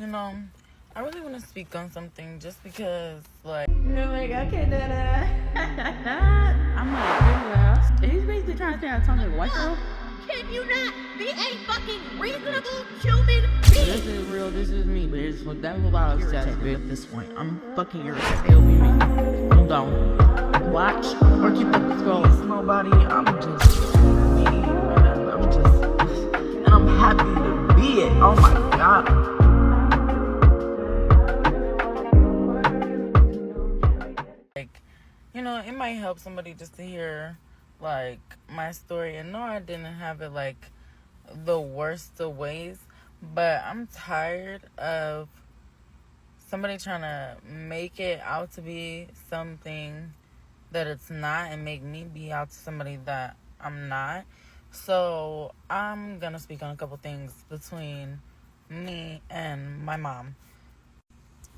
You know, I really want to speak on something just because, like... You're like, okay, da-da. I'm like, he's basically trying to say I sound like a white girl. Can you not be a fucking reasonable human being? This is real, this is me, but it's that was about irritated at this point. I'm fucking irritated. It'll be me. I'm down. Watch or keep the scroll. It's nobody. I'm just me, man. And I'm happy to be it. Oh my God. You know, it might help somebody just to hear, like, my story. And no, I didn't have it, like, the worst of ways. But I'm tired of somebody trying to make it out to be something that it's not and make me be out to somebody that I'm not. So I'm going to speak on a couple things between me and my mom.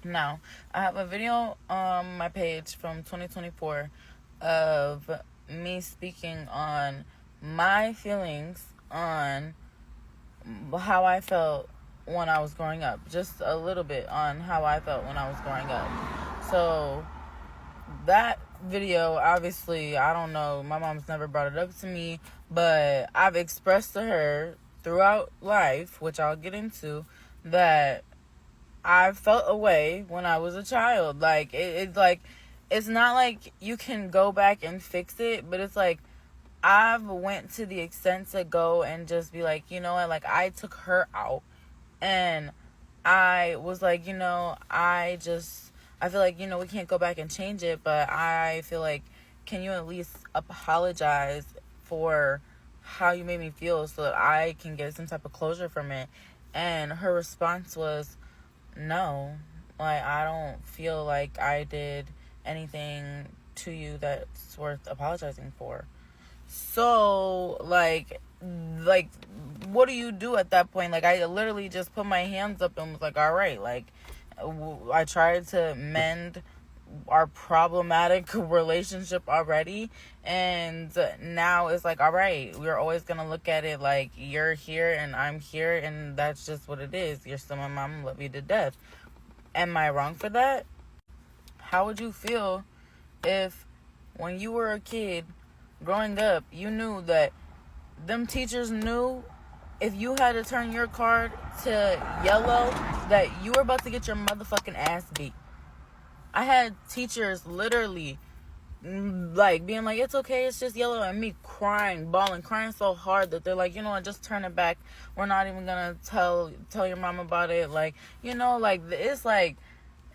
Now, I have a video on my page from 2024 of me speaking on my feelings on how I felt when I was growing up. Just a little bit on how I felt when I was growing up. So, that video, obviously, I don't know, my mom's never brought it up to me, but I've expressed to her throughout life, which I'll get into, that I felt a way when I was a child. Like, it's like, it's not like you can go back and fix it, but it's like, I've went to the extent to go and just be like, you know what, like, I took her out, and I was like, you know, I feel like, you know, we can't go back and change it, but I feel like, can you at least apologize for how you made me feel so that I can get some type of closure from it? And her response was, no, like, I don't feel like I did anything to you that's worth apologizing for. So, like, what do you do at that point? Like, I literally just put my hands up and was like, all right, like, I tried to mend our problematic relationship already, and now it's like, all right, we're always gonna look at it like you're here and I'm here, and that's just what it is. You're still my mom, love you to death. Am I wrong for that? How would you feel if when you were a kid growing up, you knew that them teachers knew if you had to turn your card to yellow that you were about to get your motherfucking ass beat? I had teachers literally, like, being like, it's okay, it's just yellow, and me crying, bawling, crying so hard that they're like, you know what, just turn it back. We're not even gonna tell your mom about it. Like, you know, like, it's like,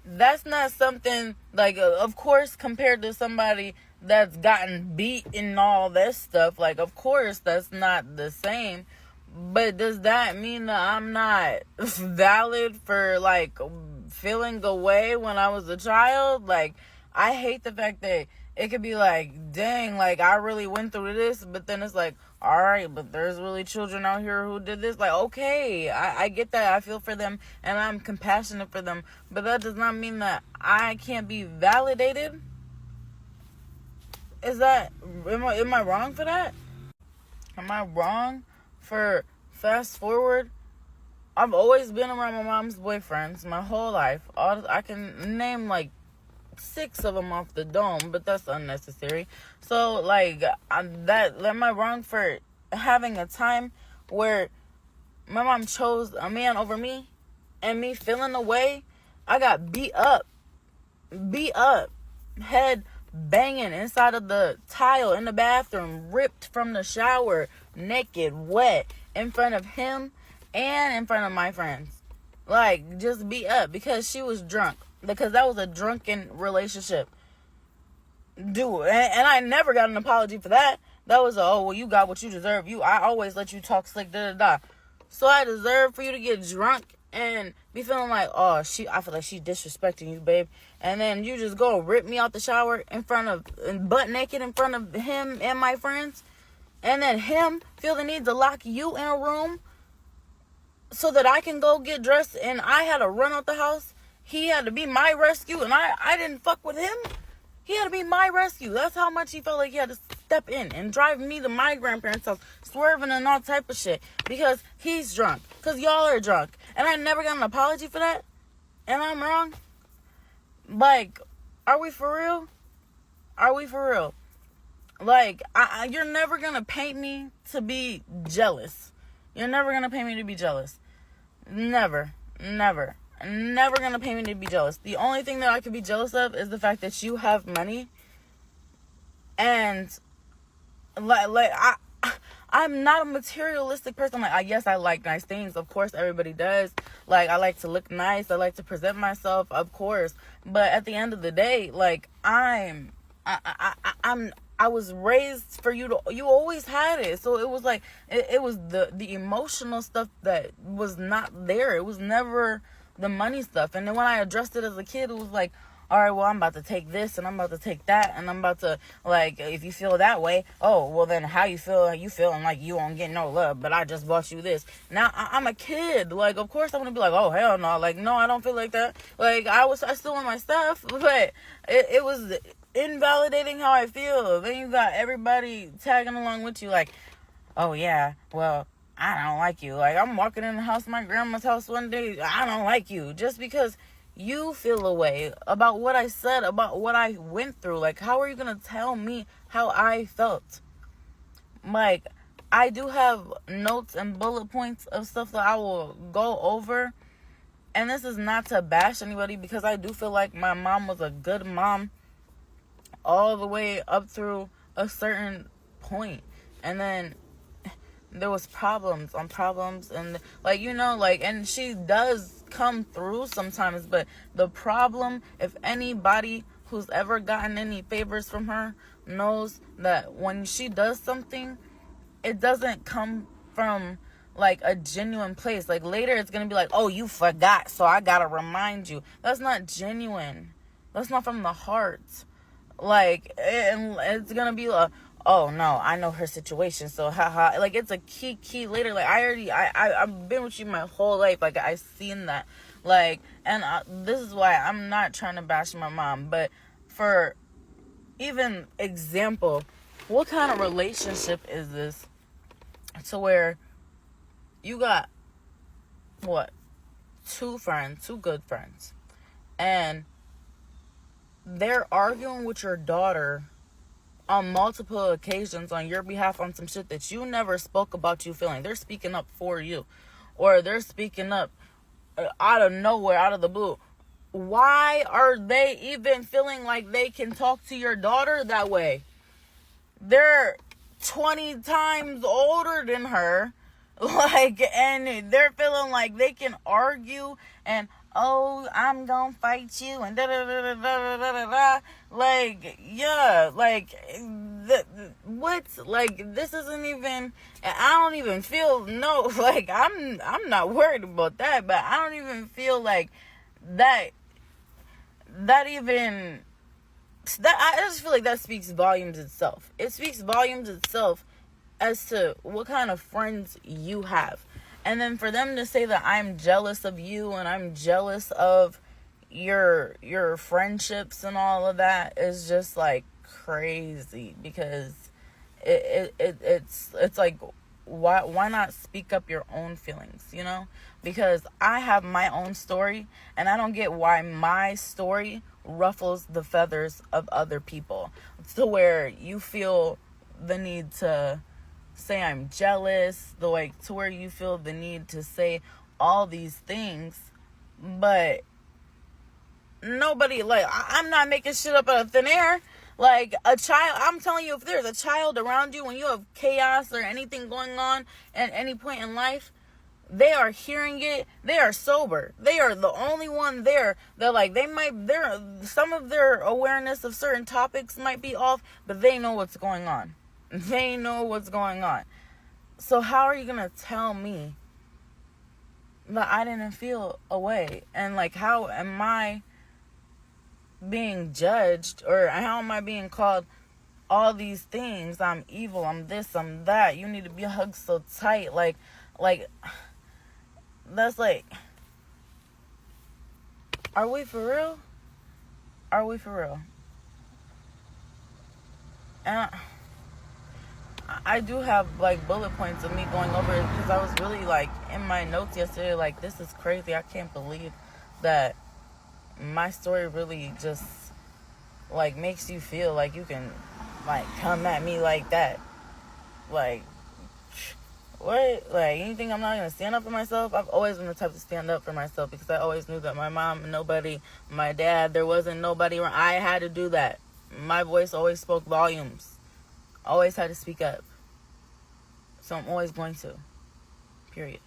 that's not something, like, of course, compared to somebody that's gotten beat and all this stuff, like, of course, that's not the same. But does that mean that I'm not valid for, like, feeling away when I was a child? Like, I hate the fact that it could be like, dang, like, I really went through this, but then it's like, all right, but there's really children out here who did this. Like, okay, I get that. I feel for them, and I'm compassionate for them, but that does not mean that I can't be validated. Is that, am I wrong for that? Am I wrong for, fast forward, I've always been around my mom's boyfriends my whole life. I can name like 6 of them off the dome, but that's unnecessary. So, like, am I wrong for having a time where my mom chose a man over me, and me feeling away? I got beat up, head banging inside of the tile in the bathroom, ripped from the shower, naked, wet, in front of him and in front of my friends. Like, just beat up because she was drunk. Because that was a drunken relationship. Dude, and I never got an apology for that. That was oh, well, you got what you deserve. I always let you talk slick, da-da-da. So I deserve for you to get drunk and be feeling like, oh, I feel like she's disrespecting you, babe. And then you just go rip me out the shower butt naked in front of him and my friends. And then him feel the need to lock you in a room so that I can go get dressed, and I had to run out the house. He had to be my rescue, and I didn't fuck with him. He had to be my rescue. That's how much he felt like he had to step in and drive me to my grandparents' house, swerving and all type of shit, because he's drunk, because y'all are drunk. and I never got an apology for that, and I'm wrong. Like, are we for real? Are we for real? Like, you're never gonna paint me to be jealous. You're never gonna paint me to be jealous. Never gonna paint me to be jealous. The only thing that I could be jealous of is the fact that you have money, and I'm not a materialistic person. Like, yes, I like nice things. Of course, everybody does. Like, I like to look nice. I like to present myself, of course. But at the end of the day, like, I was raised for you to, you always had it. So it was like, it was the emotional stuff that was not there. It was never the money stuff. And then when I addressed it as a kid, it was like, all right, well, I'm about to take this and I'm about to take that, and I'm about to, like, if you feel that way, oh, well, then how you feeling like you won't get no love, but I just bought you this. Now, I'm a kid. Like, of course I'm going to be like, oh, hell no. Like, no, I don't feel like that. Like, I still want my stuff, but it was invalidating how I feel. Then you got everybody tagging along with you like, oh, yeah, well, I don't like you. Like, I'm walking in the house, my grandma's house one day, I don't like you. Just because you feel a way about what I said, about what I went through. Like, how are you going to tell me how I felt? Like, I do have notes and bullet points of stuff that I will go over. And this is not to bash anybody, because I do feel like my mom was a good mom all the way up through a certain point. And then there was problems on problems, and like, you know, like, and she does come through sometimes, but the problem, if anybody who's ever gotten any favors from her knows that when she does something, it doesn't come from like a genuine place. Like, later it's gonna be like, oh, you forgot, so I gotta remind you. That's not genuine. That's not from the heart. Like, and it's gonna be like, oh no, I know her situation, so haha. Like, it's a key later. Like, I've been with you my whole life. Like, I've seen that. Like, and this is why I'm not trying to bash my mom, but for even example, what kind of relationship is this to where you got, what, two good friends, and they're arguing with your daughter on multiple occasions on your behalf on some shit that you never spoke about you feeling. They're speaking up for you, or they're speaking up out of nowhere, out of the blue. Why are they even feeling like they can talk to your daughter that way? They're 20 times older than her, like, and they're feeling like they can argue and, oh, I'm gonna fight you, and da-da-da-da-da-da-da-da. Like, yeah, like, what? Like, this isn't even, I don't even feel, no, like, I'm not worried about that, but I don't even feel like that even, I just feel like that speaks volumes itself. It speaks volumes itself as to what kind of friends you have. And then for them to say that I'm jealous of you and I'm jealous of your friendships and all of that is just like crazy, because it's like, why not speak up your own feelings, you know? Because I have my own story, and I don't get why my story ruffles the feathers of other people to where you feel the need to say I'm jealous, to where you feel the need to say all these things, but nobody, like, I'm not making shit up out of thin air. Like, a child, I'm telling you, if there's a child around you when you have chaos or anything going on at any point in life, they are hearing it. They are sober. They are the only one there. They're like, some of their awareness of certain topics might be off, but they know what's going on. They know what's going on. So how are you going to tell me that I didn't feel a way? And, like, how am I being judged, or how am I being called all these things? I'm evil, I'm this, I'm that. You need to be hugged so tight. Like, that's like, are we for real? Are we for real? And I do have like bullet points of me going over it because I was really like in my notes yesterday, like, this is crazy. I can't believe that my story really just like makes you feel like you can like come at me like that. Like, what? Like, you think I'm not gonna stand up for myself? I've always been the type to stand up for myself because I always knew that my mom, nobody, my dad, there wasn't nobody around. I had to do that. My voice always spoke volumes. Always had to speak up. So I'm always going to. Period.